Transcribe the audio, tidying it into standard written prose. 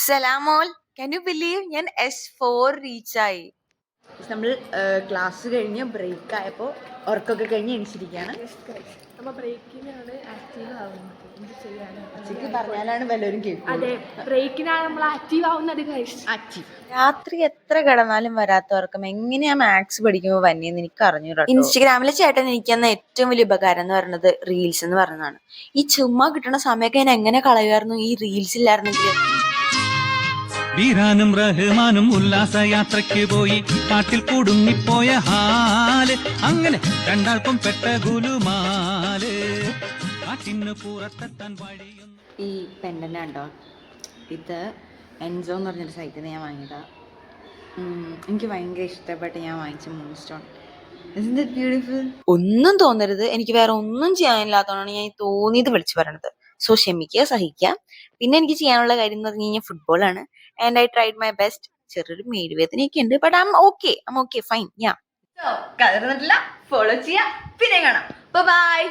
സലാമോൾ, can you believe ഞാൻ S4 റീച്ചായി. നമ്മൾ class കഴിഞ്ഞ് ബ്രേക്ക് ആയപ്പോൾ ഉറക്കമൊക്കെ കഴിഞ്ഞ് എണീച്ചിരിക്കുകയാണ്. പറഞ്ഞാലാണ് വല്ലവരും കേൾക്കും. അതെ, ബ്രേക്കിനാണ് നമ്മൾ ആക്റ്റീവ് ആവുന്നത്. രാത്രി എത്ര കിടന്നാലും വരാത്ത ഉറക്കം എങ്ങനെയാ മാത്സ് പഠിക്കുമ്പോൾ വന്നേന്ന് എനിക്ക് അറിഞ്ഞൂടാ. ഇൻസ്റ്റഗ്രാമിലെ ചേട്ടൻ എനിക്കെന്ന ഏറ്റവും വലിയ ഉപകാരം എന്ന് പറയുന്നത് റീൽസ് എന്ന് പറയുന്നതാണ്. ഈ ചുമ്മാ കിട്ടുന്ന സമയമൊക്കെ ഞാൻ എങ്ങനെ കളയുമായിരുന്നു ഈ റീൽസ് ഇല്ലായിരുന്നെങ്കിൽ. വീരാനും റഹ്മാനും ഉല്ലാസയാത്രയ്ക്ക് പോയി കാട്ടിൽ കുടുങ്ങിപ്പോയ ഹാല്, അങ്ങനെ രണ്ടാൾക്കും പെട്ട ഗുലുമാല് കാട്ടിന് പുറത്തെത്താൻ വഴിയും. ഈ പെൻഡൻ്റ് ഉണ്ടോ, ഇത് എൻസോ എന്ന് പറഞ്ഞൊരു സൈറ്റിൽ നിന്ന് ഞാൻ വാങ്ങിയതാ. എനിക്ക് ഭയങ്കര ഇഷ്ടപ്പെട്ട് ഞാൻ വാങ്ങിച്ച മൂൺസ്റ്റോൺ. ബ്യൂട്ടിഫുൾ. ഒന്നും തോന്നരുത്, എനിക്ക് വേറെ ഒന്നും ചെയ്യാനില്ലാത്തതാണ് ഞാൻ തോന്നിയത് വിളിച്ചു പറയണത്. സോ ക്ഷമിക്കുക, സഹിക്കുക. പിന്നെ എനിക്ക് ചെയ്യാനുള്ള കാര്യം എന്ന് പറഞ്ഞു കഴിഞ്ഞാൽ ഫുട്ബോളാണ്. And I tried my best. ചെറിയൊരു മേലുവേദനയൊക്കെ ഉണ്ട്, but I M okay fine. Follow ചെയ്യാം, പിന്നെ കാണാം. ബൈ.